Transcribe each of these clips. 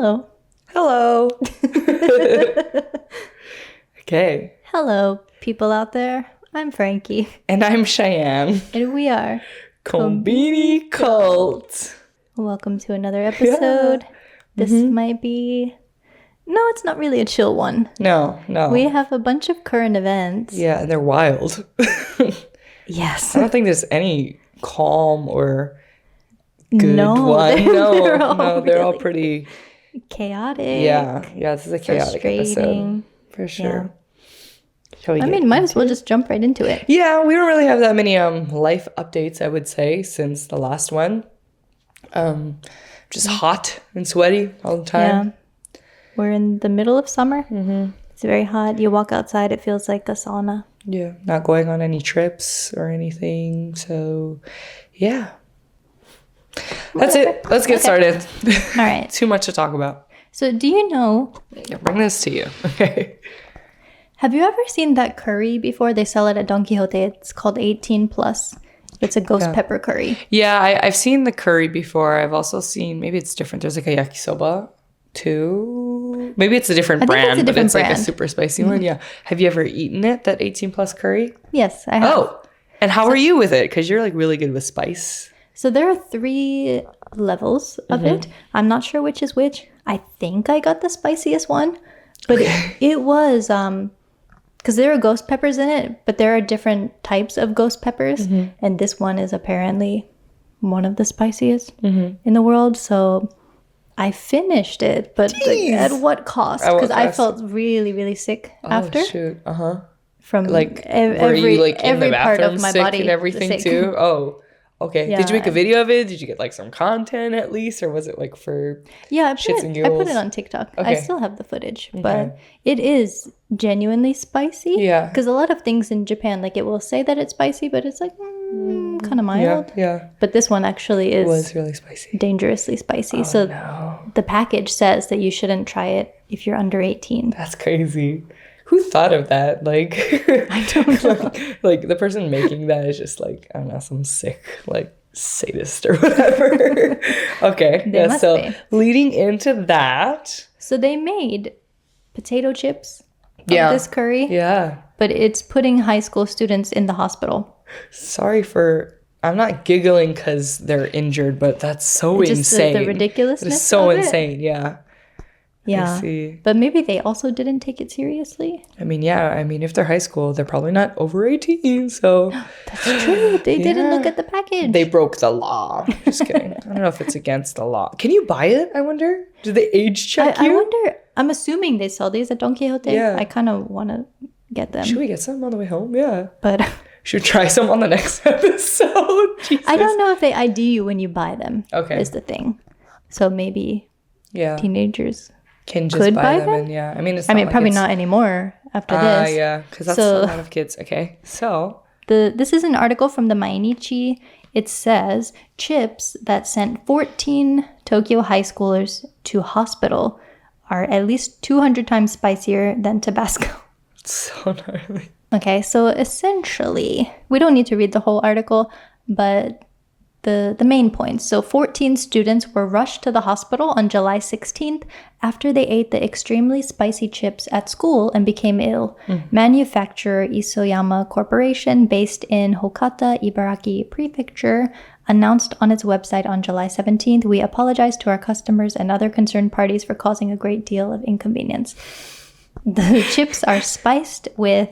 Hello. Hello. Okay. Hello, people out there. I'm Frankie. And I'm Cheyenne. And we are Conbini Cult. Welcome to another episode. Yeah. This might be... No, it's not really a chill one. No. We have a bunch of current events. Yeah, and they're wild. Yes. I don't think there's any calm or good They're one. They're all really pretty... chaotic. Yeah, this is a chaotic episode. For sure. Yeah. Might as well just jump right into it. Yeah, we don't really have that many life updates, I would say, since the last one. Just hot and sweaty all the time. Yeah. We're in the middle of summer. It's very hot. You walk outside, it feels like a sauna. Yeah, not going on any trips or anything. So, yeah. That's it. Let's get started. All right. Too much to talk about. So do you know... Yeah, bring this to you. Okay. Have you ever seen that curry before? They sell it at Don Quixote. It's called 18 plus. It's a ghost pepper curry. Yeah, I've seen the curry before. I've also seen, maybe it's different. There's like a yakisoba too. Maybe it's a different brand, but it's like a super spicy one. Yeah. Have you ever eaten it, that 18 plus curry? Yes, I have. Oh, and how are you with it? Because you're like really good with spice. So there are 3 levels of it. I'm not sure which is which. I think I got the spiciest one. But it was... because there are ghost peppers in it, but there are different types of ghost peppers. And this one is apparently one of the spiciest in the world. So I finished it, but at what cost? Because I felt really, really sick after. Oh, shoot. From like, every, were you like in every the part bathroom of my sick body and everything sick. too? Oh, okay. Yeah. Did you make a video of it? Did you get like some content at least? Or was it like for I shits and I put giggles? it on TikTok. Okay. I still have the footage, but it is genuinely spicy. Yeah. Because a lot of things in Japan, like it will say that it's spicy, but it's like kind of mild. Yeah. But this one actually It is was really spicy. dangerously spicy. Oh, so no. the package says that you shouldn't try it if you're under 18. That's crazy. Who thought of that? Like, I don't know. like the person making that is just like, I don't know, some sick, like, sadist or whatever. Okay. They must so be. leading into that. So they made potato chips of this curry. Yeah. But it's putting high school students in the hospital. Sorry for... I'm not giggling because they're injured, but that's so insane. The ridiculousness It's so of insane, yeah. Yeah. I see. But maybe they also didn't take it seriously. If they're high school, they're probably not over 18, so... That's true. They didn't look at the package. They broke the law. Just kidding. I don't know if it's against the law. Can you buy it, I wonder? Do they age check you? I wonder. I'm assuming they sell these at Don Quixote. Yeah. I kind of want to get them. Should we get some on the way home? Yeah. But... Should try some on the next episode. Jesus. I don't know if they ID you when you buy them. Okay. Is the thing. So maybe teenagers can just could buy them. And it's probably not anymore after this. Yeah, because that's a lot of kids. Okay, so this is an article from the Mainichi. It says chips that sent 14 Tokyo high schoolers to hospital are at least 200 times spicier than Tabasco. So gnarly. Okay, so essentially, we don't need to read the whole article, but the main points. So 14 students were rushed to the hospital on July 16th after they ate the extremely spicy chips at school and became ill. Manufacturer Isoyama Corporation, based in Hokata, Ibaraki Prefecture, announced on its website on July 17th, "We apologize to our customers and other concerned parties for causing a great deal of inconvenience." The chips are spiced with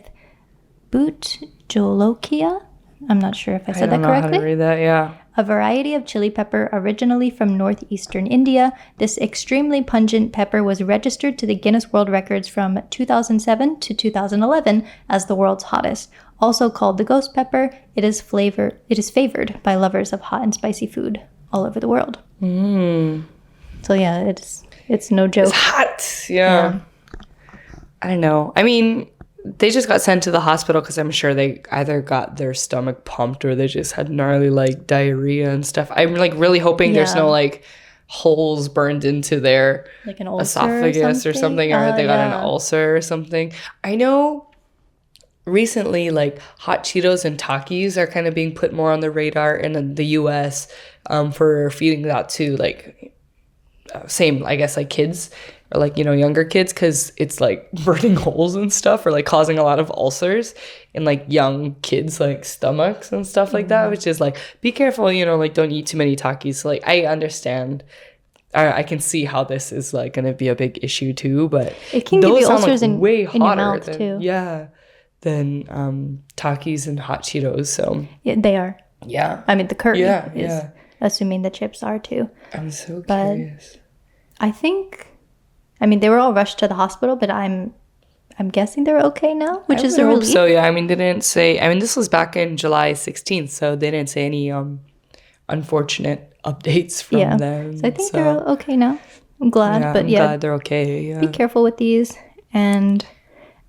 boot jolokia. I'm not sure if I said that correctly. I don't know how to read that, yeah. A variety of chili pepper originally from northeastern India. This extremely pungent pepper was registered to the Guinness World Records from 2007 to 2011 as the world's hottest. Also called the ghost pepper, it is favored by lovers of hot and spicy food all over the world. So yeah, it's no joke. It's hot, yeah. I don't know. They just got sent to the hospital because I'm sure they either got their stomach pumped or they just had gnarly like diarrhea and stuff. I'm like really hoping there's no like holes burned into their like an ulcer esophagus or something, or they got an ulcer or something. I know recently like hot Cheetos and Takis are kind of being put more on the radar in the US for feeding that to like same, I guess, like kids or like, you know, younger kids, because it's like burning holes and stuff or like causing a lot of ulcers in like young kids like stomachs and stuff like that, which is like, be careful, you know, like don't eat too many Takis. So, like I understand, I can see how this is like going to be a big issue too, but it can give you ulcers like way in your mouth than, too. Yeah, than Takis and hot Cheetos. So yeah, they are. Yeah, I mean the curry is assuming the chips are too. I'm so curious. I think, I mean, they were all rushed to the hospital, but I'm guessing they're okay now, which is a relief. So yeah, I mean, they didn't say. I mean, this was back in July 16th, so they didn't say any unfortunate updates from them. So I think they're okay now. I'm glad, but I'm glad they're okay. Yeah. Be careful with these. And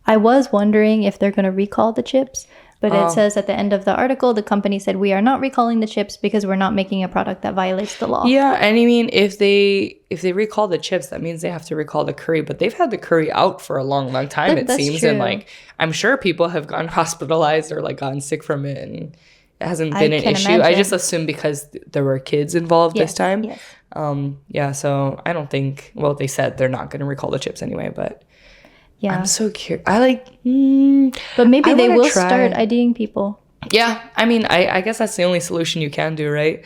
I was wondering if they're going to recall the chips, but it says at the end of the article, the company said, we are not recalling the chips because we're not making a product that violates the law. Yeah, and I mean, if they recall the chips, that means they have to recall the curry. But they've had the curry out for a long, long time, it seems. True. And like, I'm sure people have gotten hospitalized or like gotten sick from it, and it hasn't been an issue. Imagine. I just assume because there were kids involved this time. Yes. So I don't think. Well, they said they're not going to recall the chips anyway, but. Yeah. I'm so curious. But maybe they will start IDing people. Yeah. I mean, I guess that's the only solution you can do, right?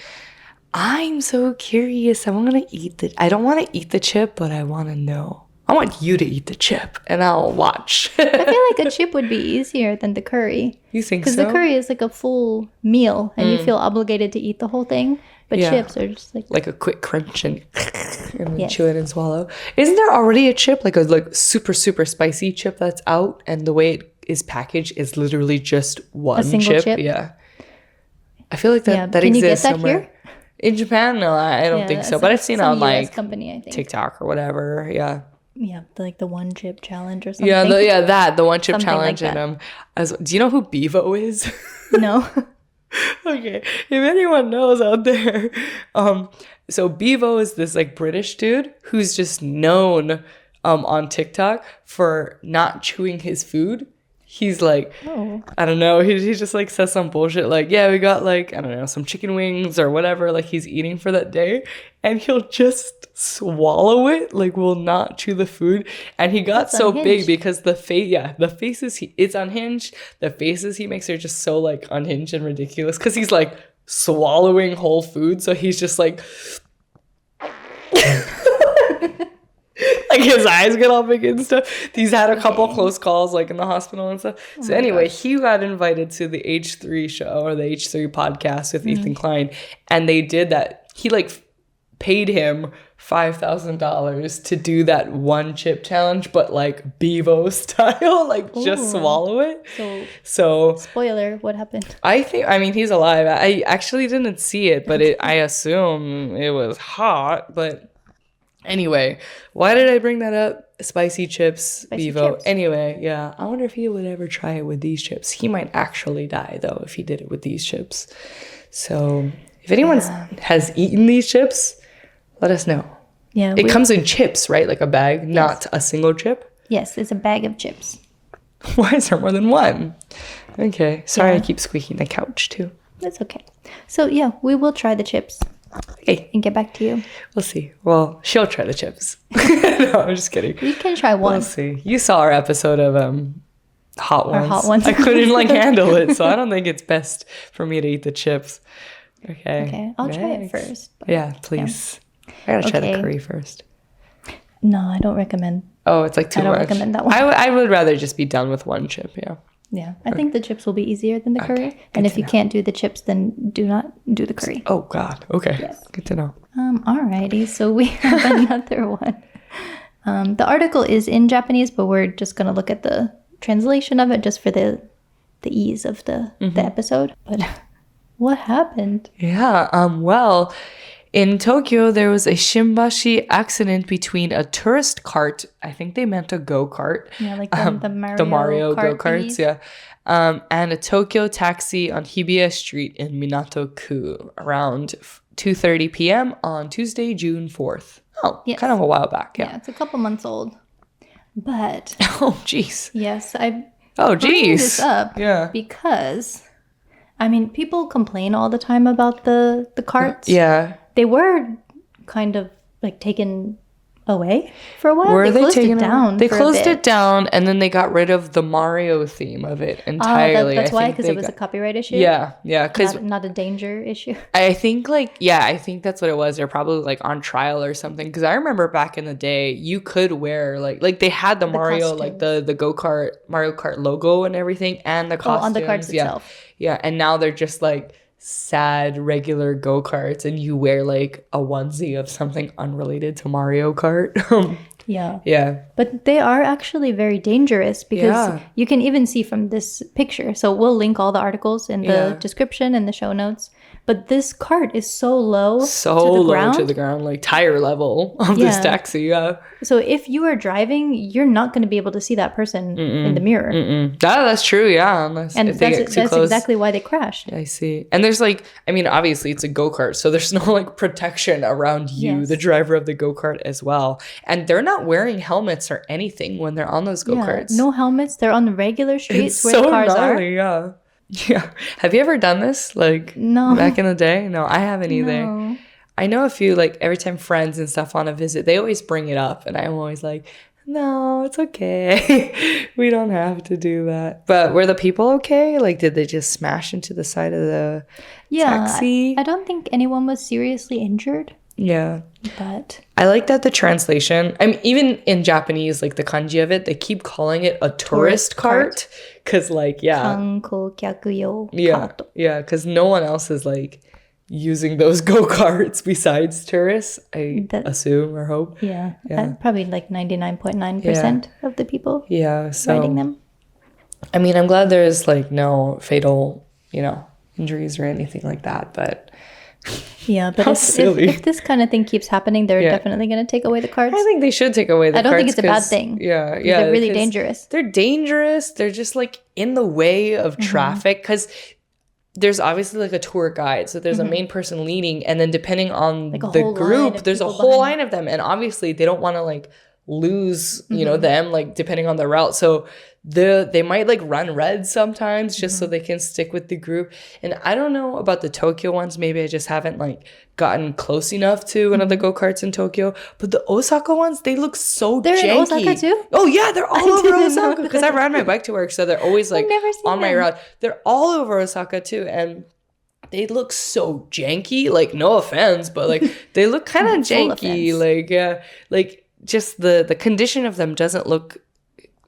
I'm so curious. I don't want to eat the chip, but I want to know. I want you to eat the chip, and I'll watch. I feel like a chip would be easier than the curry. You think so? Because the curry is like a full meal, and you feel obligated to eat the whole thing. But chips are just like a quick crunch and then chew it and swallow. Isn't there already a chip, like a super, super spicy chip that's out, and the way it is packaged is literally just one chip? Yeah. I feel like that exists somewhere. Here? In Japan? No, I don't think so. But I've seen it on like company, I think. TikTok or whatever. Yeah. Yeah, like the one chip challenge or something. Yeah, the one chip challenge. Like and do you know who Bevo is? No. Okay, if anyone knows out there, so Bevo is this like British dude who's just known on TikTok for not chewing his food. He's like, I don't know, he just like says some bullshit like, yeah, we got like, I don't know, some chicken wings or whatever like he's eating for that day, and he'll just swallow it, like will not chew the food. And he got so big because the faces it's unhinged. The faces he makes are just so like unhinged and ridiculous because he's like swallowing whole food, so he's just like like his eyes get all big and stuff. He's had a couple close calls like in the hospital and stuff. So anyway, he got invited to the H3 show or the H3 podcast with Ethan Klein, and they did that. He like paid him $5,000 to do that one chip challenge, but like Bevo style, like just swallow it. So spoiler, what happened? I mean, he's alive. I actually didn't see it, but I assume it was hot. But anyway, why did I bring that up? Spicy chips, Bevo. Chips. Anyway, yeah, I wonder if he would ever try it with these chips. He might actually die though if he did it with these chips. So if anyone has eaten these chips, let us know. Yeah, it comes in chips, right? Like a bag, not a single chip? Yes, it's a bag of chips. Why is there more than one? Okay. Sorry, I keep squeaking the couch too. That's okay. So yeah, we will try the chips. Okay. And get back to you. We'll see. Well, she'll try the chips. No, I'm just kidding. We can try one. We'll see. You saw our episode of Hot Ones. Our Hot Ones. I couldn't like handle it, so I don't think it's best for me to eat the chips. Okay. I'll try it first. Yeah, please. I gotta try the curry first. No, I don't recommend. Oh, it's like too much. I don't recommend that one. I would rather just be done with one chip, yeah. Yeah, I think the chips will be easier than the curry. And if you can't do the chips, then do not do the curry. Oh, God. Okay. Yes. Good to know. Alrighty, so we have another one. The article is in Japanese, but we're just going to look at the translation of it just for the ease of the episode. But what happened? Yeah, well, in Tokyo, there was a Shimbashi accident between a tourist cart. I think they meant a go-kart. Yeah, like the Mario go-karts, yeah. And a Tokyo taxi on Hibiya Street in Minato-ku around 2:30 p.m. on Tuesday, June 4th. Oh, kind of a while back, yeah. Yeah, it's a couple months old. But... Oh, jeez. Yes, I... Oh, jeez. This up because, I mean, people complain all the time about the carts. Yeah. They were kind of like taken away for a while. Were they closed taken it down. They for a closed bit. it down, and then they got rid of the Mario theme of it entirely. That's I why, think because they it was a copyright issue. Yeah, because not a danger issue. I think I think that's what it was. They're probably like on trial or something. Because I remember back in the day, you could wear like they had the Mario costumes. like the go-kart Mario Kart logo and everything, and the costumes on the carts itself. Yeah, and now they're just like sad regular go-karts, and you wear like a onesie of something unrelated to Mario Kart. Yeah. But they are actually very dangerous because you can even see from this picture. So we'll link all the articles in the description and the show notes. But this cart is so low to the ground, like tire level of this taxi. So if you are driving, you're not going to be able to see that person in the mirror. That's true, yeah. Unless and if they get too that's close. exactly why they crashed. I see. And there's like, I mean, obviously it's a go-kart, so there's no like protection around you, the driver of the go-kart as well. And they're not wearing helmets or anything when they're on those go-karts. No helmets. They're on the regular streets It's where so the cars gnarly, are. Yeah. Have you ever done this? Like, no. Back in the day? No, I haven't either. No. I know a few, like, every time friends and stuff want to visit, they always bring it up. And I'm always like, no, it's okay. We don't have to do that. But were the people okay? Like, did they just smash into the side of the taxi? I don't think anyone was seriously injured. Yeah. But I like that the translation, I mean, even in Japanese, like the kanji of it, they keep calling it a tourist cart. Because, like, Kankokyaku Yeah, because no one else is, like, using those go-karts besides tourists, I assume or hope. Yeah. Probably like 99.9% of the people riding them. I mean, I'm glad there's, like, no fatal, injuries or anything like that, but... Yeah, but if this kind of thing keeps happening, they're definitely going to take away the carts. I think they should take away the carts. I don't think it's a bad thing. Yeah. They're really dangerous. They're dangerous. They're just like in the way of traffic because there's obviously like a tour guide. So there's a main person leading, and then depending on like the group, there's a whole line of them. And obviously they don't want to like lose, them, like depending on the route. So they might like run red sometimes just so they can stick with the group. And I don't know about the Tokyo ones. Maybe I just haven't like gotten close enough to one of the go-karts in Tokyo. But the Osaka ones, they look so they're janky. In Osaka too? Oh yeah, they're all over Osaka because I ride my bike to work. So they're always like on my route. They're all over Osaka too. And they look so janky. Like, no offense, but like they look kind of janky. Like just the condition of them doesn't look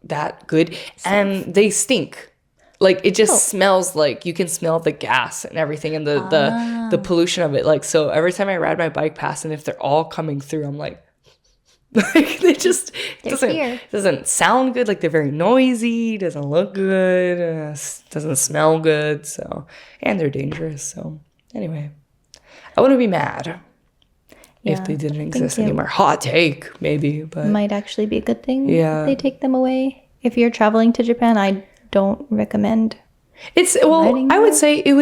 that good, and they stink. Like it just smells like you can smell the gas and everything and the pollution of it. Like, so every time I ride my bike past, and if they're all coming through, I'm like they just doesn't sound good. Like they're very noisy, doesn't look good, doesn't smell good. So, and they're dangerous. So anyway, I wouldn't be mad if they didn't exist anymore. Hot take, maybe, but might actually be a good thing. Yeah, if they take them away. If you're traveling to Japan, I don't recommend. I would say it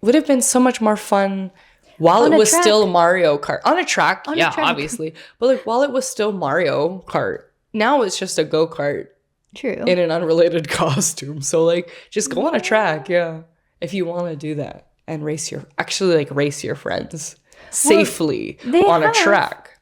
would have been so much more fun while it was still Mario Kart on a track. Obviously, but like while it was still Mario Kart. Now it's just a go-kart. True. In an unrelated costume. So like just go on a track, if you want to do that and race your friends safely on a track.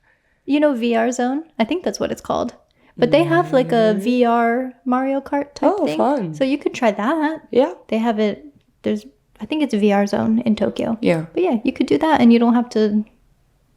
VR Zone? I think that's what it's called. But they have like a VR Mario Kart type thing. Fun. So you could try that. Yeah. They have it. I think it's VR Zone in Tokyo. Yeah. But yeah, you could do that and you don't have to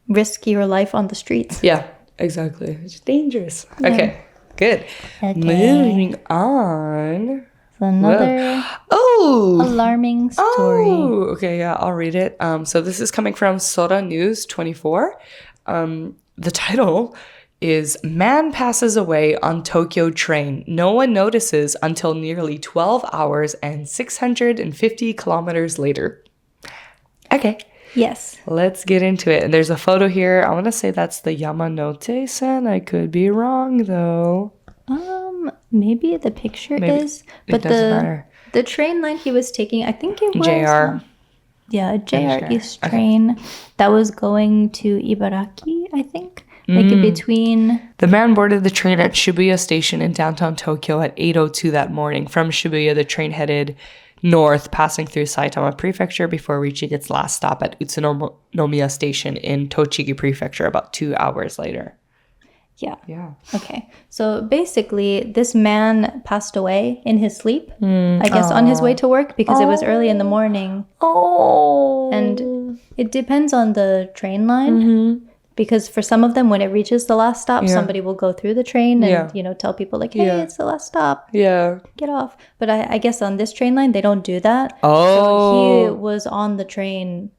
risk your life on the streets. Yeah, exactly. It's dangerous. Yeah. Okay, good. Okay. Moving on. Another alarming story. Oh, okay, yeah, I'll read it. So this is coming from Sora News 24. The title is Man Passes Away on Tokyo Train. No one notices until nearly 12 hours and 650 kilometers later. Okay. Yes. Let's get into it. And there's a photo here. I want to say that's the Yamanote-sen. I could be wrong, though. Maybe the picture is. But it doesn't matter. The train line he was taking, I think it was... JR. Yeah, a JR East train that was going to Ibaraki, I think. Like in between. The man boarded the train at Shibuya Station in downtown Tokyo at 8:02 that morning. From Shibuya, the train headed north, passing through Saitama Prefecture before reaching its last stop at Utsunomiya Station in Tochigi Prefecture about 2 hours later. Yeah. Yeah. Okay. So basically, this man passed away in his sleep, I guess, on his way to work because it was early in the morning. Oh. And it depends on the train line because for some of them, when it reaches the last stop, somebody will go through the train and, tell people like, hey, it's the last stop. Yeah. Get off. But I guess on this train line, they don't do that. Oh. So he was on the train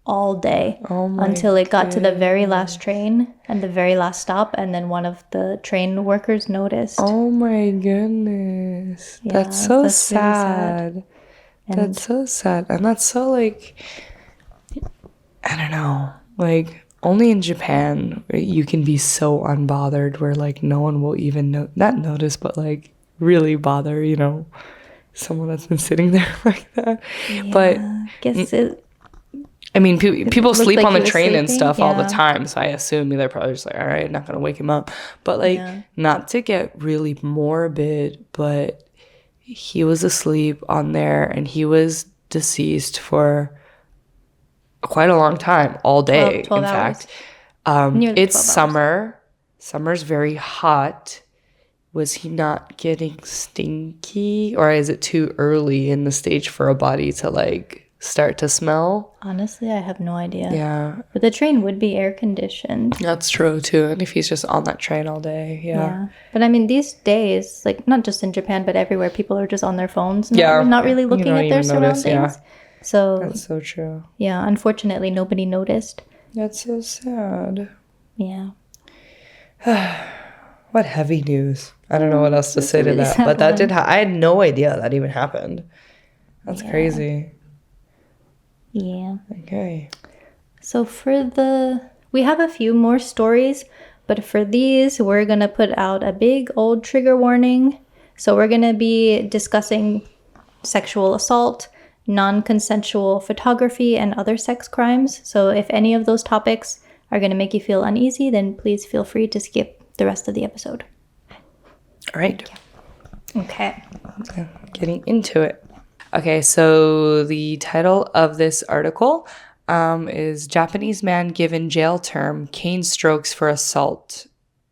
all day until it got to the very last train and the very last stop, and then one of the train workers noticed. Oh my goodness. Yeah, that's so really sad. That's so sad. And that's so like, I don't know, like only in Japan you can be so unbothered where like no one will even not notice but like really bother, someone that's been sitting there like that. Yeah, but guess I mean, people sleep like on the he was train and sleeping, stuff all the time, so I assume they're probably just like, all right, not gonna wake him up. But like, not to get really morbid, but he was asleep on there and he was deceased for quite a long time, all day. 12 in hours. fact, Nearly it's 12 hours. summer. Summer's very hot. Was he not getting stinky, or is it too early in the stage for a body to like start to smell? Honestly, I have no idea. Yeah. But the train would be air conditioned. That's true too. And if he's just on that train all day, yeah. But I mean, these days, like not just in Japan, but everywhere, people are just on their phones, Yeah. not really looking You don't at their even notice, surroundings. yeah. So That's so true. yeah, unfortunately, nobody noticed. That's so sad. Yeah. What heavy news. I don't know what else to say to really that. sad But that one. did I had no idea that even happened. That's Yeah. crazy. Yeah. Okay. So we have a few more stories, but for these, we're going to put out a big old trigger warning. So we're going to be discussing sexual assault, non-consensual photography, and other sex crimes. So if any of those topics are going to make you feel uneasy, then please feel free to skip the rest of the episode. All right. Okay. Getting into it. Okay, so the title of this article is Japanese Man Given Jail Term, Cane Strokes for Assault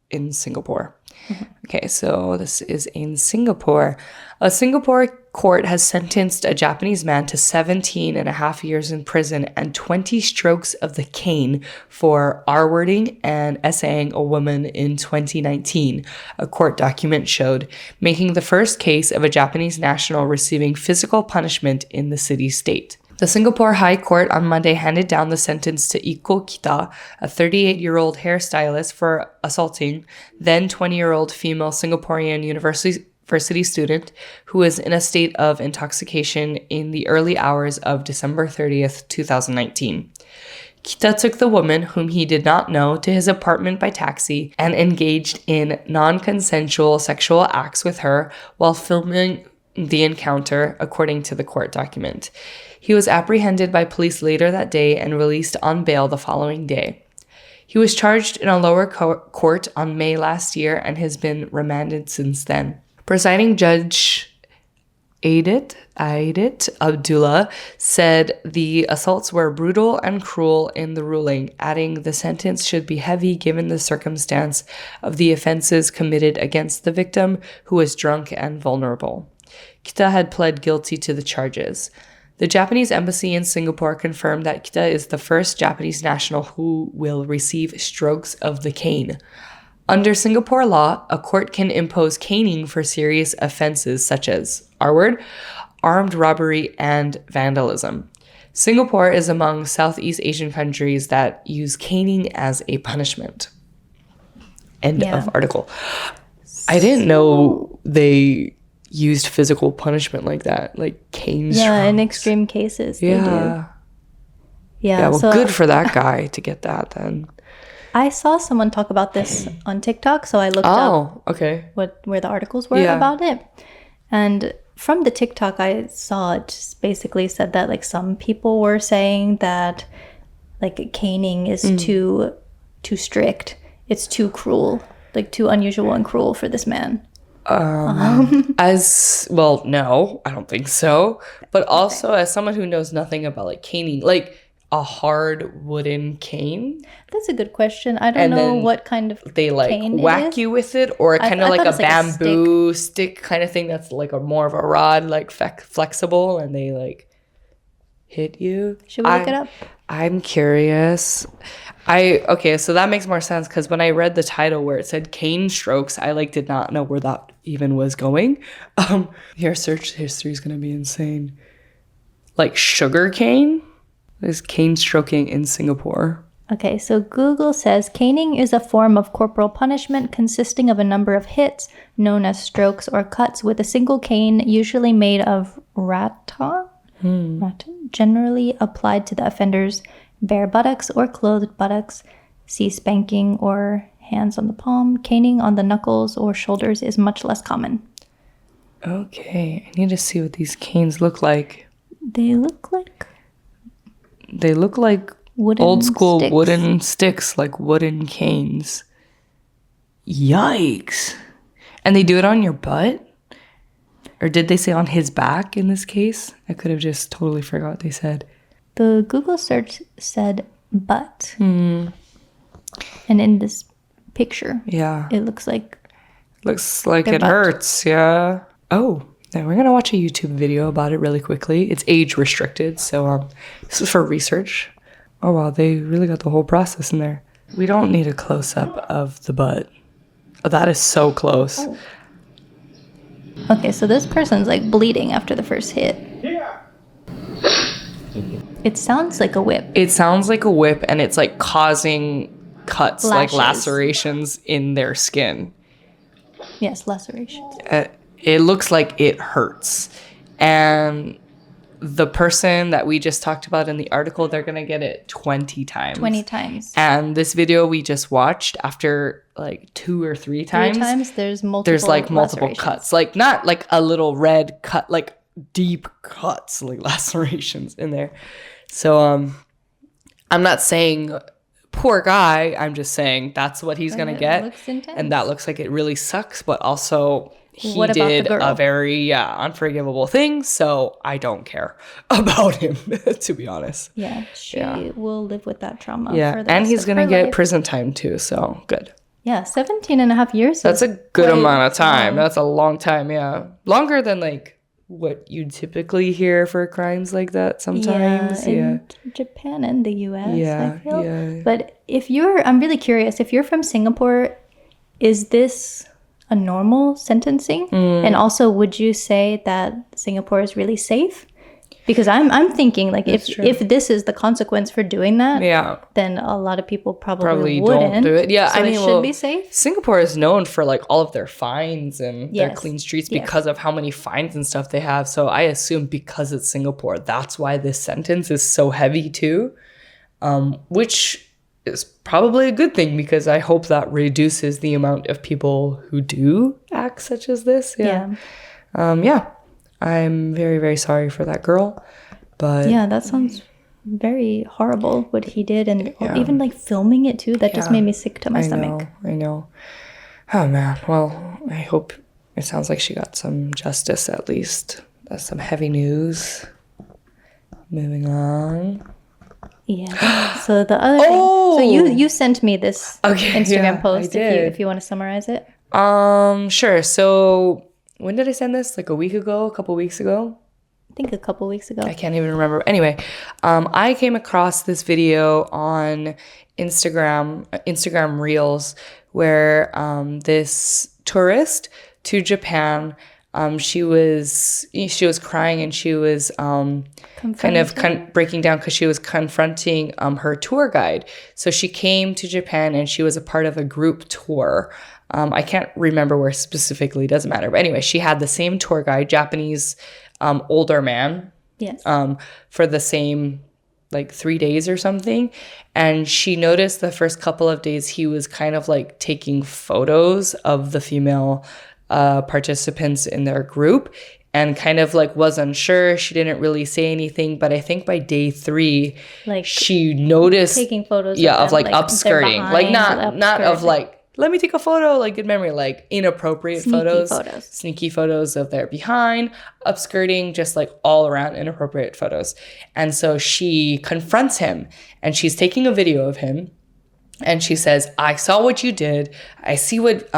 in Singapore. Okay, so this is in Singapore. A Singapore court has sentenced a Japanese man to 17 and a half years in prison and 20 strokes of the cane for R-wording and essaying a woman in 2019, a court document showed, making the first case of a Japanese national receiving physical punishment in the city-state. The Singapore High Court on Monday handed down the sentence to Iko Kita, a 38-year-old hairstylist, for assaulting then 20-year-old female Singaporean university student who was in a state of intoxication in the early hours of December 30th, 2019. Kita took the woman, whom he did not know, to his apartment by taxi and engaged in non-consensual sexual acts with her while filming the encounter, according to the court document. He was apprehended by police later that day and released on bail the following day. He was charged in a lower court on May last year and has been remanded since then. Presiding Judge Aidit Abdullah said the assaults were brutal and cruel in the ruling, adding the sentence should be heavy given the circumstance of the offenses committed against the victim, who was drunk and vulnerable. Kita had pled guilty to the charges. The Japanese embassy in Singapore confirmed that Kita is the first Japanese national who will receive strokes of the cane. Under Singapore law, a court can impose caning for serious offenses such as R-word, armed robbery, and vandalism. Singapore is among Southeast Asian countries that use caning as a punishment. End of article. I didn't know they used physical punishment like that, like cane strokes. Yeah, in extreme cases, they do. Yeah, well, so good for that guy to get that then. I saw someone talk about this on TikTok, so I looked up where the articles were about it. And from the TikTok I saw, it just basically said that like some people were saying that like caning is too strict. It's too cruel, like too unusual and cruel for this man. As well, no, I don't think so. But also, as someone who knows nothing about like caning, like a hard wooden cane, That's a good question. I don't And know then what kind of they like cane it whack is. you with it, or kind of I like thought a it's like a bamboo stick kind of thing that's like a more of a rod, like flexible, and they like hit you. Should we look it up? I'm curious. Okay, so that makes more sense because when I read the title where it said cane strokes, I like did not know where that even was going. Your search history is gonna be insane. Like sugar cane? There's cane stroking in Singapore. Okay, so Google says caning is a form of corporal punishment consisting of a number of hits, known as strokes or cuts, with a single cane, usually made of rattan, generally applied to the offender's bare buttocks or clothed buttocks. See spanking or hands on the palm. Caning on the knuckles or shoulders is much less common. Okay, I need to see what these canes look like. They look like wooden old school sticks. wooden sticks, like wooden canes. Yikes. And they do it on your butt? Or did they say on his back in this case? I could have just totally forgot what they said. The Google search said butt. And in this picture, Yeah. it looks like it butt. hurts, yeah. Oh, now we're gonna watch a YouTube video about it really quickly. It's age restricted, so this is for research. Oh wow, they really got the whole process in there. We don't need a close-up of the butt. Oh, that is so close. Oh. Okay, so this person's like bleeding after the first hit. It sounds like a whip. It sounds like a whip, and it's like causing cuts, like Lashes. lacerations in their skin. Yes, lacerations. It looks like it hurts. And the person that we just talked about in the article, they're going to get it 20 times. 20 times. And this video we just watched, after like 2 or 3 times, there's multiple multiple cuts. Like not like a little red cut, like deep cuts, like lacerations in there. So I'm not saying poor guy, I'm just saying that's what he's going to get. Looks intense. And that looks like it really sucks, but also he What about the did girl? a very unforgivable thing, so I don't care about him, to be honest. Yeah, she will live with that trauma. Yeah, for the and rest he's of going to her get life. prison time too, so good. Yeah, 17 and a half years. That's a good amount of time. long. That's a long time, yeah. Longer than like what you typically hear for crimes like that sometimes. In Japan and the US, Yeah, I feel. yeah. But I'm really curious, if you're from Singapore, is this a normal sentencing? And also, would you say that Singapore is really safe? Because I'm thinking, like, if this is the consequence for doing that, then a lot of people probably wouldn't. don't do it. Yeah, so I mean, it should be safe. Singapore is known for like all of their fines and their Yes, clean streets yes. because of how many fines and stuff they have. So I assume because it's Singapore, that's why this sentence is so heavy too, which is probably a good thing because I hope that reduces the amount of people who do acts such as this. Yeah. I'm very, very sorry for that girl, but Yeah, that sounds very horrible what he did, and even like filming it too. That just made me sick to my stomach. I know. Oh man. Well, I hope it sounds like she got some justice at least. That's some heavy news. Moving on. Yeah. So the other thing. So you sent me this Instagram post. If you want to summarize it. Sure. So when did I send this? Like a week ago? A couple weeks ago? I think a couple weeks ago. I can't even remember. Anyway, I came across this video on Instagram Reels where this tourist to Japan, she was crying and she was breaking down because she was confronting her tour guide. So she came to Japan and she was a part of a group tour. I can't remember where specifically, doesn't matter. But anyway, she had the same tour guide, Japanese older man, Yes. for the same like 3 days or something. And she noticed the first couple of days he was kind of like taking photos of the female participants in their group and kind of like was unsure. She didn't really say anything, but I think by day 3, Like she noticed taking photos. of them, like upskirting, they're like behind, not of like let me take a photo, like good memory, like inappropriate sneaky photos of their behind, upskirting, just like all around inappropriate photos. And so she confronts him and she's taking a video of him. And she says, I saw what you did. I see what,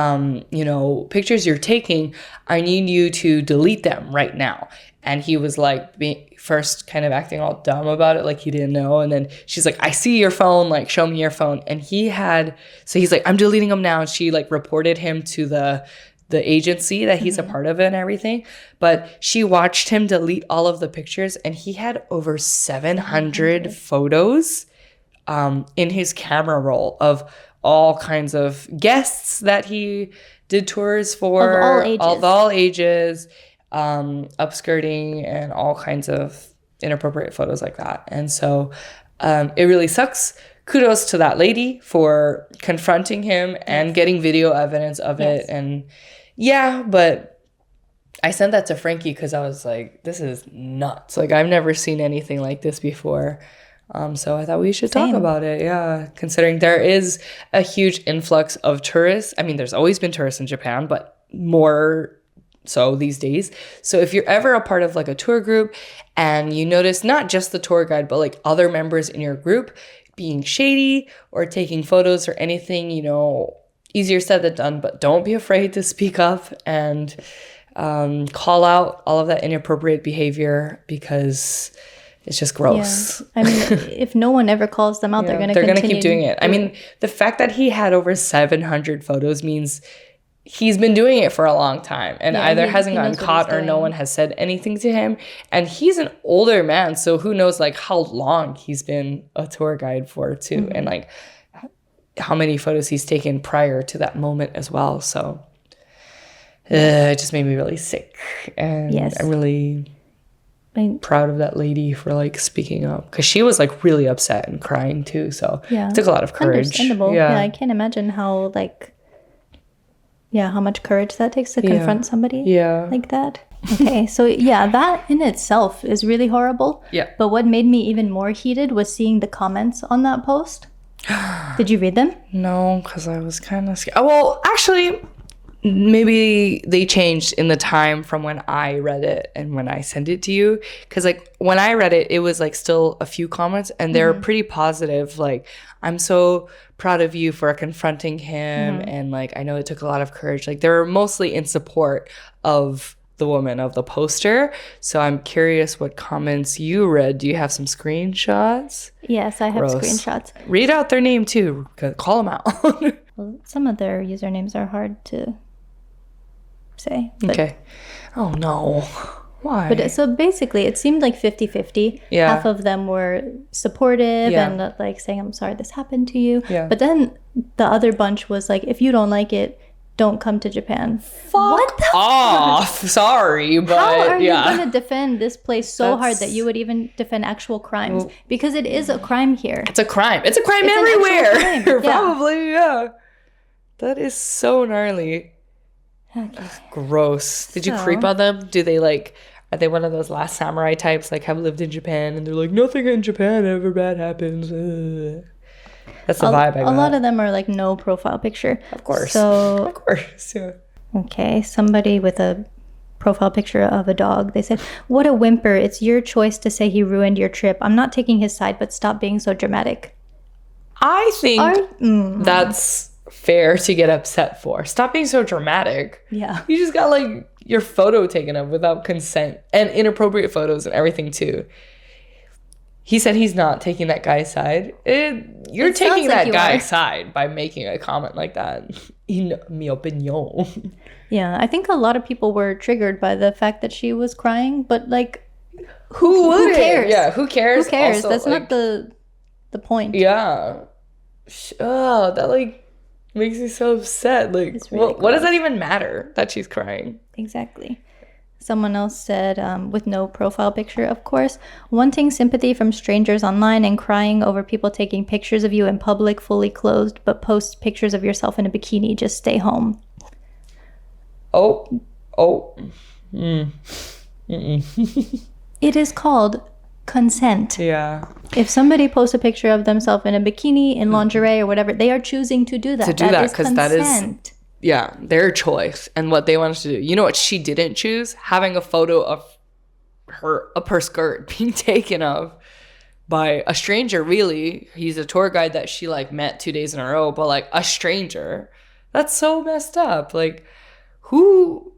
pictures you're taking. I need you to delete them right now. And he was like, first kind of acting all dumb about it, like he didn't know. And then she's like, I see your phone, like, show me your phone. And he's like, I'm deleting them now. And she like reported him to the agency that he's a part of it and everything. But she watched him delete all of the pictures and he had over 700 photos in his camera roll of all kinds of guests that he did tours for. Of all ages, upskirting and all kinds of inappropriate photos like that. And so it really sucks. Kudos to that lady for confronting him and getting video evidence of it. And yeah, but I sent that to Frankie because I was like, this is nuts. Like, I've never seen anything like this before. So I thought we should talk about it. Yeah, considering there is a huge influx of tourists. I mean, there's always been tourists in Japan, but more so these days. So if you're ever a part of like a tour group and you notice not just the tour guide, but like other members in your group being shady or taking photos or anything, easier said than done, but don't be afraid to speak up and call out all of that inappropriate behavior because it's just gross. Yeah. I mean, if no one ever calls them out, they're going to keep doing it. I mean, the fact that he had over 700 photos means he's been doing it for a long time and either hasn't gotten caught or no one has said anything to him. And he's an older man, so who knows like how long he's been a tour guide for too, and like how many photos he's taken prior to that moment as well. So it just made me really sick. And I'm really proud of that lady for like speaking up because she was like really upset and crying too. So it took a lot of courage. Understandable. Yeah, I can't imagine how how much courage that takes to confront somebody like that. Okay, so that in itself is really horrible. Yeah. But what made me even more heated was seeing the comments on that post. Did you read them? No, because I was kind of scared. Oh, well, actually, maybe they changed in the time from when I read it and when I sent it to you. Because like when I read it, it was like still a few comments and they're pretty positive. Like, I'm so proud of you for confronting him. And like, I know it took a lot of courage. Like they were mostly in support of the woman of the poster. So I'm curious what comments you read. Do you have some screenshots? Yes, I have screenshots. Read out their name too. Call them out. Well, some of their usernames are hard to say. Okay. Oh no. Why? But so basically it seemed like 50-50. Yeah. Half of them were supportive and like saying, I'm sorry this happened to you. Yeah. But then the other bunch was like, if you don't like it, don't come to Japan. What the off. Sorry, but how are you going to defend this place so hard that you would even defend actual crimes? Because it is a crime here. It's a crime. It's a crime everywhere. Crime. Probably, That is so gnarly. Okay. That's gross. Did you creep on them? Do they like, are they one of those last samurai types, like have lived in Japan and they're like, nothing in Japan ever bad happens. That's the vibe I got. A lot of them are like no profile picture. Of course. So, of course, yeah. Okay, somebody with a profile picture of a dog. They said, what a whimper. It's your choice to say he ruined your trip. I'm not taking his side, but stop being so dramatic. I think that's fair to get upset for. Stop being so dramatic. Yeah. You just got like your photo taken of without consent and inappropriate photos and everything too. He said he's not taking that guy's side. You're taking that guy's side by making a comment like that. In mi opinion. Yeah, I think a lot of people were triggered by the fact that she was crying, but like, who cares? Yeah, who cares? Who cares? Also, that's like, not the point. Yeah. Oh, that like makes me so upset. Like, really what does that even matter that she's crying? Exactly. Someone else said, with no profile picture, of course, wanting sympathy from strangers online and crying over people taking pictures of you in public, fully clothed, but post pictures of yourself in a bikini. Just stay home. It is called consent. Yeah. If somebody posts a picture of themselves in a bikini, in lingerie, or whatever, they are choosing to do that. To do that, because that is consent. Yeah, their choice and what they wanted to do. You know what she didn't choose? Having a photo of her skirt being taken of by a stranger, really. He's a tour guide that she like met 2 days in a row, but like a stranger. That's so messed up. Like, who?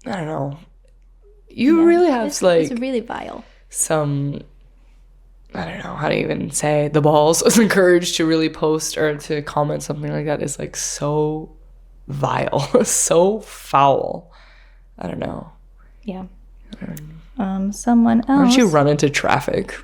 I don't know. You really have it's really vile. Some, I don't know how to even say, the balls, the courage to really post or to comment something like that is like so vile, so foul. I don't know. Yeah. Someone else. Why don't you run into traffic?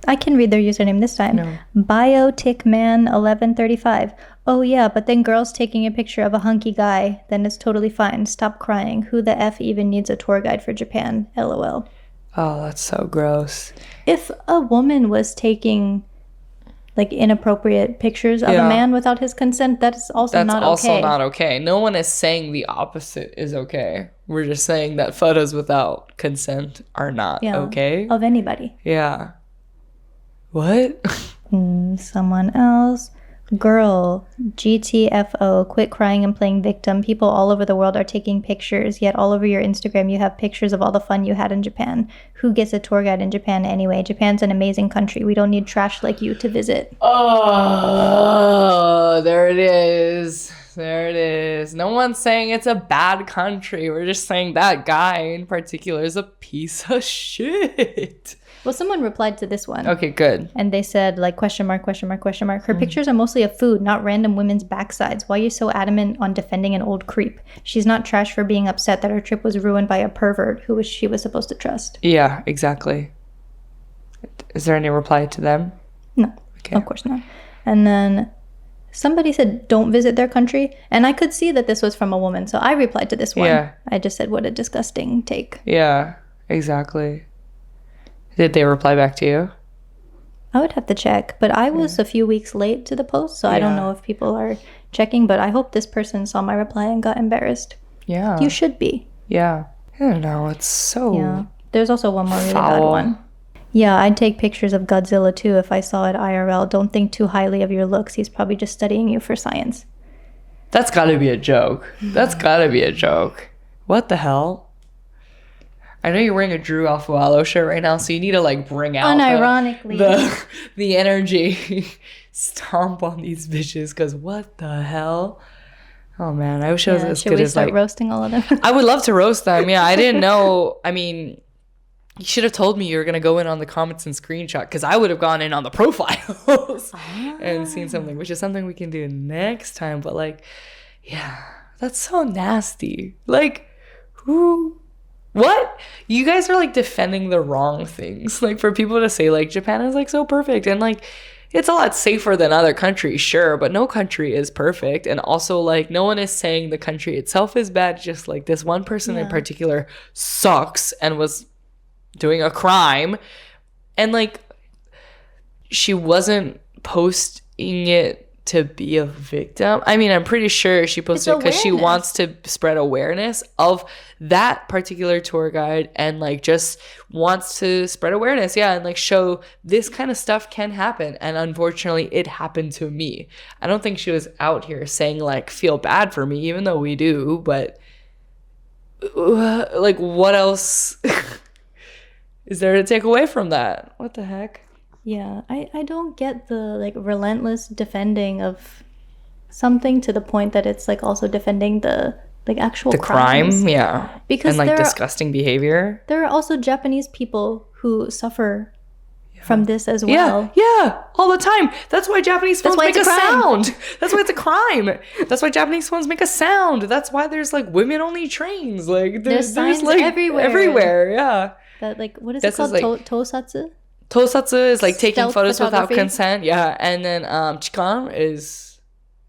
I can read their username this time. No. Bioticman1135. Oh yeah, but then girls taking a picture of a hunky guy, then it's totally fine. Stop crying. Who the F even needs a tour guide for Japan? LOL. Oh, that's so gross. If a woman was taking like inappropriate pictures of a man without his consent, that's also not okay. No one is saying the opposite is okay. We're just saying that photos without consent are not okay. Of anybody. Yeah. What? Someone else. Girl, GTFO, quit crying and playing victim. People all over the world are taking pictures, yet all over your Instagram you have pictures of all the fun you had in Japan. Who gets a tour guide in Japan anyway? Japan's an amazing country. We don't need trash like you to visit. Oh, there it is. There it is. No one's saying it's a bad country. We're just saying that guy in particular is a piece of shit. Well, someone replied to this one. Okay, good. And they said, like, question mark. Her pictures are mostly of food, not random women's backsides. Why are you so adamant on defending an old creep? She's not trash for being upset that her trip was ruined by a pervert who she was supposed to trust. Yeah, exactly. Is there any reply to them? No, of course not. And then somebody said, don't visit their country. And I could see that this was from a woman, so I replied to this one. Yeah. I just said, what a disgusting take. Yeah, exactly. Did they reply back to you? I would have to check, but I was a few weeks late to the post, so I don't know if people are checking, but I hope this person saw my reply and got embarrassed. Yeah. You should be. Yeah. I don't know. It's so Yeah. There's also one more really foul. bad one. Yeah, I'd take pictures of Godzilla too if I saw it IRL. Don't think too highly of your looks. He's probably just studying you for science. That's gotta be a joke. That's gotta be a joke. What the hell? I know you're wearing a Drew Alfualo shirt right now, so you need to like bring out unironically the energy. Stomp on these bitches, because what the hell? Oh man, I wish I was as good as like. Should we start roasting all of them? I would love to roast them. Yeah, I didn't know. I mean, you should have told me you were gonna go in on the comments and screenshot, because I would have gone in on the profiles and seen something, which is something we can do next time. But like, yeah, that's so nasty. Like, who? What? You guys are like defending the wrong things. Like, for people to say like Japan is like so perfect and like it's a lot safer than other countries, sure, but no country is perfect. And also like no one is saying the country itself is bad, just like this one person in particular sucks and was doing a crime, and like she wasn't posting it to be a victim. I mean, I'm pretty sure she posted it because she wants to spread awareness of that particular tour guide and like just wants to spread awareness. Yeah. And like show this kind of stuff can happen. And unfortunately it happened to me. I don't think she was out here saying like, feel bad for me, even though we do, but like what else is there to take away from that? What the heck? Yeah, I don't get the like relentless defending of something to the point that it's like also defending the like actual crimes. Crime, yeah. Because and like disgusting behavior. There are also Japanese people who suffer from this as well. Yeah, all the time. That's why Japanese phones make a sound. That's why it's a crime. That's why Japanese phones make a sound. That's why there's like women only trains. Like there's signs like everywhere. Yeah. That like what is it called? Like, tousatsu? Tousatsu is like taking photos without consent. Yeah. And then chikan is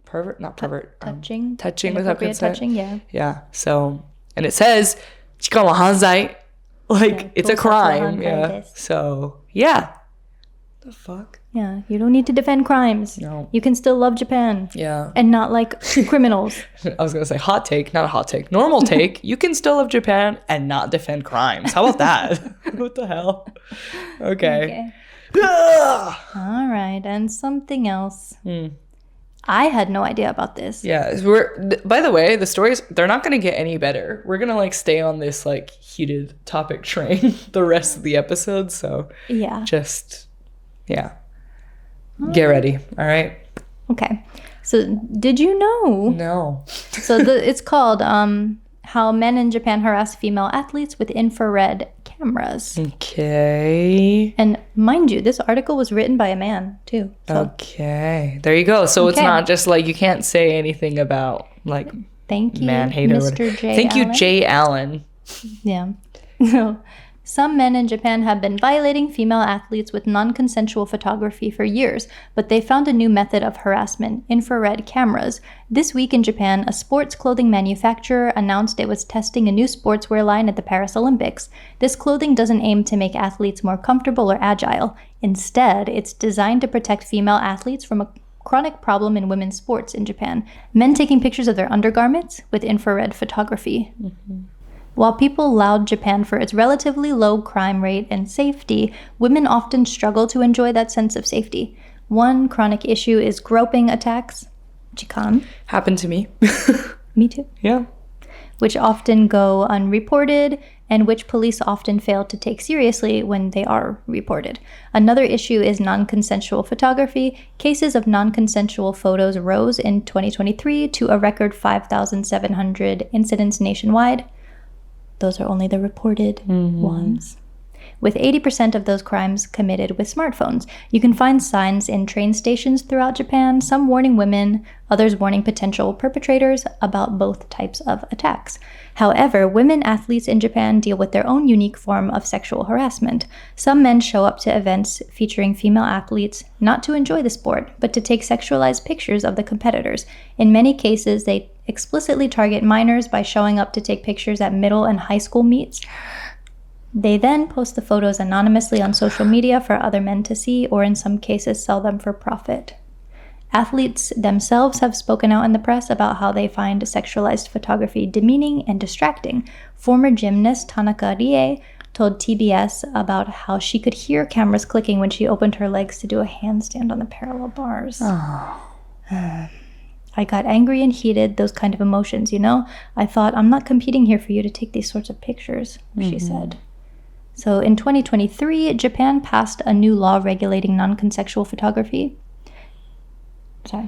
pervert, not pervert. Touching without consent. Touching, yeah. Yeah. So, and it says chikan wa hanzai. Like it's a crime. Yeah. So, yeah. The fuck? Yeah, you don't need to defend crimes. No. You can still love Japan. Yeah. And not like criminals. I was going to say hot take, not a hot take. Normal take. You can still love Japan and not defend crimes. How about that? What the hell? Okay. All right. And something else. I had no idea about this. Yeah. By the way, the stories, they're not going to get any better. We're going to like stay on this like heated topic train the rest of the episode. So yeah. Just, yeah. Get ready. All right. Okay. So did you know? No. So it's called How Men in Japan Harass Female Athletes with Infrared Cameras. Okay. And mind you, this article was written by a man too. So. Okay. There you go. So it's not just like you can't say anything about like Thank you, man hate or Mr. J. Thank Allen. you, Jay Allen. Yeah. Some men in Japan have been violating female athletes with non-consensual photography for years, but they found a new method of harassment, infrared cameras. This week in Japan, a sports clothing manufacturer announced it was testing a new sportswear line at the Paris Olympics. This clothing doesn't aim to make athletes more comfortable or agile. Instead, it's designed to protect female athletes from a chronic problem in women's sports in Japan. Men taking pictures of their undergarments with infrared photography. While people laud Japan for its relatively low crime rate and safety, women often struggle to enjoy that sense of safety. One chronic issue is groping attacks, jikan. Happened to me. Me too. Yeah. Which often go unreported and which police often fail to take seriously when they are reported. Another issue is non-consensual photography. Cases of non-consensual photos rose in 2023 to a record 5,700 incidents nationwide. Those are only the reported ones. With 80% of those crimes committed with smartphones. You can find signs in train stations throughout Japan, some warning women, others warning potential perpetrators about both types of attacks. However, women athletes in Japan deal with their own unique form of sexual harassment. Some men show up to events featuring female athletes not to enjoy the sport, but to take sexualized pictures of the competitors. In many cases, they explicitly target minors by showing up to take pictures at middle and high school meets. They then post the photos anonymously on social media for other men to see, or in some cases sell them for profit. Athletes themselves have spoken out in the press about how they find sexualized photography demeaning and distracting. Former gymnast Tanaka Rie told TBS about how she could hear cameras clicking when she opened her legs to do a handstand on the parallel bars. I got angry and heated, those kind of emotions, you know? I thought, I'm not competing here for you to take these sorts of pictures, she said. So in 2023, Japan passed a new law regulating non-consensual photography.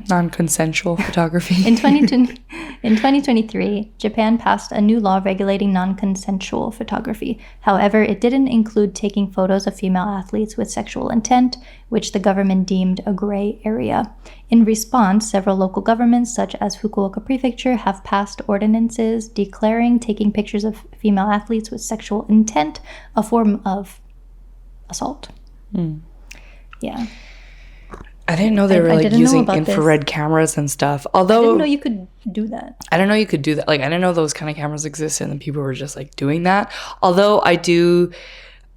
Non-consensual photography. In 2023, Japan passed a new law regulating non-consensual photography. However, it didn't include taking photos of female athletes with sexual intent, which the government deemed a gray area. In response, several local governments, such as Fukuoka Prefecture, have passed ordinances declaring taking pictures of female athletes with sexual intent a form of assault. Yeah. I didn't know they were like using infrared cameras and stuff. Although I didn't know you could do that. I didn't know you could do that. Like I didn't know those kind of cameras existed and people were just like doing that. Although I do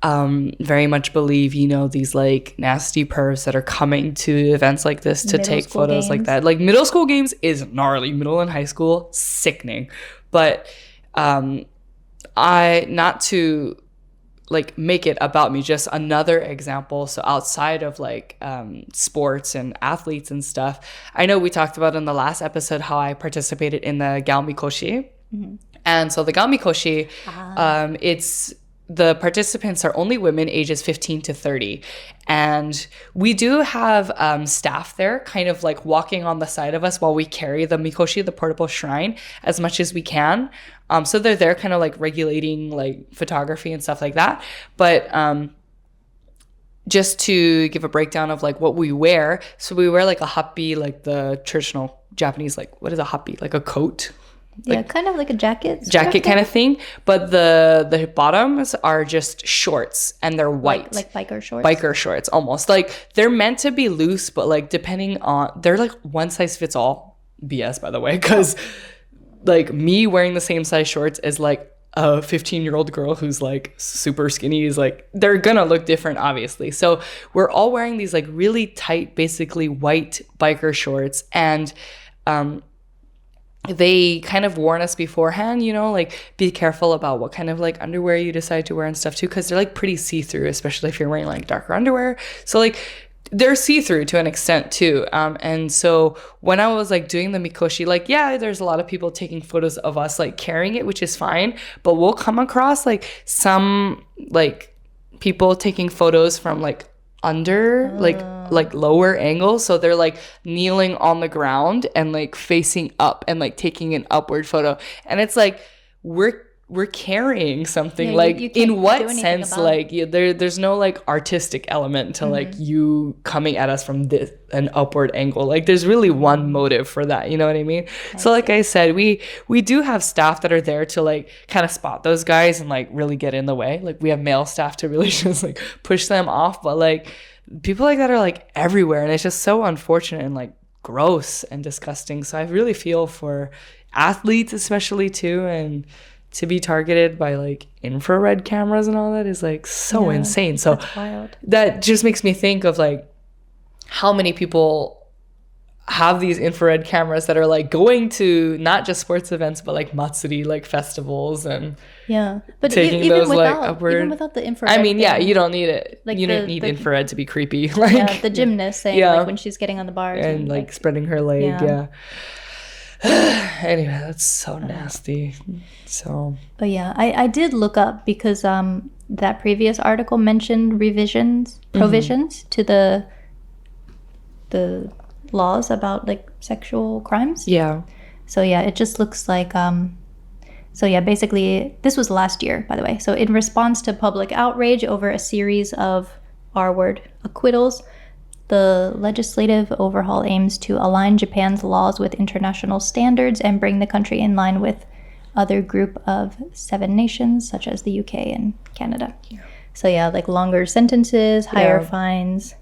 very much believe, you know, these like nasty pervs that are coming to events like this to take photos like that. Like middle school games is gnarly. Middle and high school, sickening. But not to like make it about me, just another example. So outside of like sports and athletes and stuff, I know we talked about in the last episode how I participated in the Gaomikoshi. And so the Gaomikoshi, it's the participants are only women ages 15 to 30. And we do have staff there kind of like walking on the side of us while we carry the mikoshi, the portable shrine, as much as we can. So they're there kind of like regulating like photography and stuff like that. But just to give a breakdown of like what we wear. So we wear like a happi, like the traditional Japanese, like what is a happi? Like a coat? Yeah, like, kind of like a jacket kind of thing, but the bottoms are just shorts and they're white, like biker shorts almost. Like they're meant to be loose, but like depending on, they're like one size fits all BS, by the way, because like me wearing the same size shorts is like a 15-year-old girl who's like super skinny is like, they're gonna look different, obviously. So we're all wearing these like really tight, basically white biker shorts, and they kind of warn us beforehand, you know, like be careful about what kind of like underwear you decide to wear and stuff too, because they're like pretty see-through, especially if you're wearing like darker underwear. So like they're see-through to an extent too. And so when I was like doing the mikoshi, like, yeah, there's a lot of people taking photos of us like carrying it, which is fine, but we'll come across like some like people taking photos from like under like lower angles, so they're like kneeling on the ground and like facing up and like taking an upward photo, and it's like we're carrying something. Like you in what sense, like there's no like artistic element to like you coming at us from an upward angle. Like there's really one motive for that, you know what I mean? So like I said, we do have staff that are there to like kind of spot those guys and like really get in the way. Like we have male staff to really just like push them off, but like people like that are like everywhere, and it's just so unfortunate and like gross and disgusting. So I really feel for athletes especially too, and to be targeted by like infrared cameras and all that is like so insane. So that's wild. That just makes me think of like how many people have these infrared cameras that are like going to not just sports events but like matsuri, like festivals, and but taking even those without, like upward. even without the infrared, I mean, you don't need it. Like you don't need infrared to be creepy. Like the gymnast saying like when she's getting on the bars and like spreading her leg. Anyway, that's so nasty. So but I did look up because that previous article mentioned provisions to the laws about like sexual crimes. So it just looks like basically this was last year, by the way. So in response to public outrage over a series of R-word acquittals, the legislative overhaul aims to align Japan's laws with international standards and bring the country in line with other group of 7 nations, such as the UK and Canada. So like longer sentences, higher fines.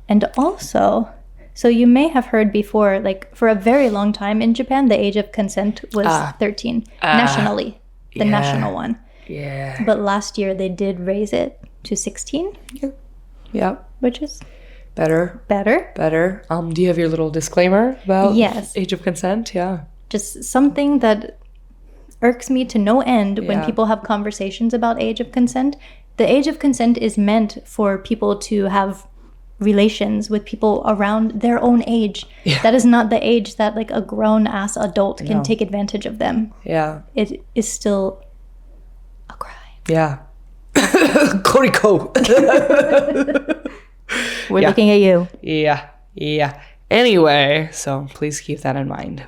And also, so you may have heard before, like for a very long time in Japan, the age of consent was 13 nationally, the national one. But last year they did raise it to 16. Which is better. Do you have your little disclaimer about age of consent? Just something that irks me to no end when people have conversations about age of consent. The age of consent is meant for people to have relations with people around their own age. That is not the age that like a grown-ass adult can take advantage of them. It is still a crime. Koriko. We're looking at you. Anyway, so please keep that in mind.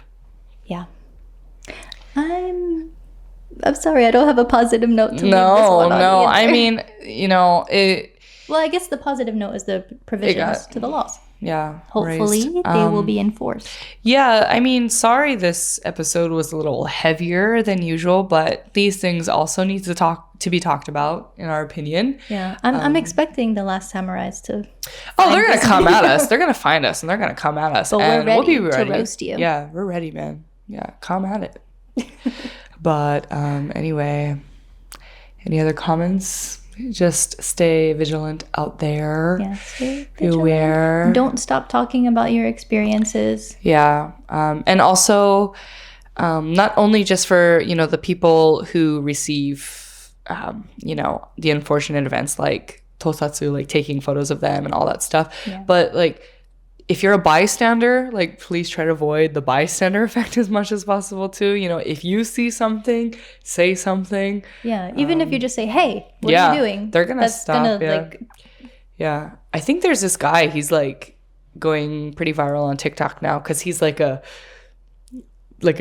I'm sorry, I don't have a positive note to leave this one on either. I mean, you know, it. Well, I guess the positive note is the provisions to the laws. Hopefully raised. They will be enforced. I mean, sorry this episode was a little heavier than usual, but these things also need to be talked about, in our opinion. I'm expecting the Last Samurais to. Oh, they're gonna come at us. They're gonna find us, and they're gonna come at us. But and we're ready we'll be ready to roast you. We're ready, man. Come at it. But anyway, any other comments? Just stay vigilant out there. Stay vigilant. Beware. Don't stop talking about your experiences. And also, not only just for, the people who receive, the unfortunate events like tousatsu, like taking photos of them and all that stuff, but like, if you're a bystander, like please try to avoid the bystander effect as much as possible too. If you see something, say something. Even if you just say, "Hey, what are you doing?" They're gonna stop. I think there's this guy. He's like going pretty viral on TikTok now because he's like a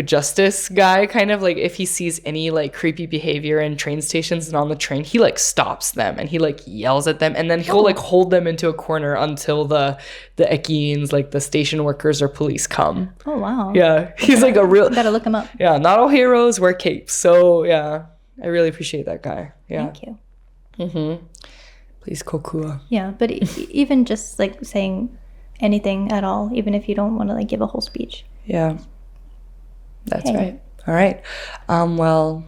justice guy, kind of. Like if he sees any like creepy behavior in train stations and on the train, he like stops them and he like yells at them, and then he'll like hold them into a corner until the ekins, like the station workers or police come. Oh wow. He's like a real. Gotta look him up. Not all heroes wear capes, so I really appreciate that guy. Thank you. Please kokua. But even just like saying anything at all, even if you don't want to like give a whole speech. That's right. All right. Well,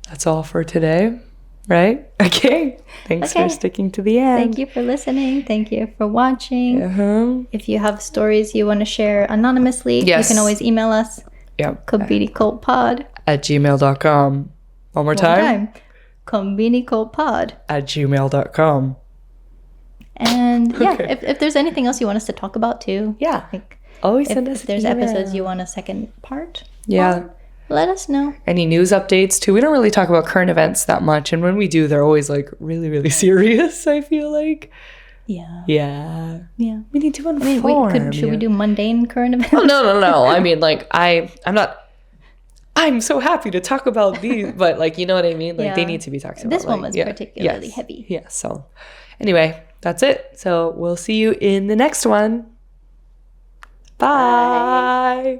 that's all for today, right? Okay. Thanks for sticking to the end. Thank you for listening. Thank you for watching. If you have stories you want to share anonymously, you can always email us. Yep. conbinicultpod @gmail.com. One more time. conbinicultpod @gmail.com. And if there's anything else you want us to talk about too, like always send us if there's email. episodes you want a second part, Yeah. let us know. Any news updates too? We don't really talk about current events that much, and when we do, they're always like really, really serious. I feel like. Yeah. We need to inform. Should we do mundane current events? Oh, no. I mean, like I'm so happy to talk about these, but like, you know what I mean? Like they need to be talked about. This one was particularly heavy. Yeah. So anyway, that's it. So we'll see you in the next one. Bye.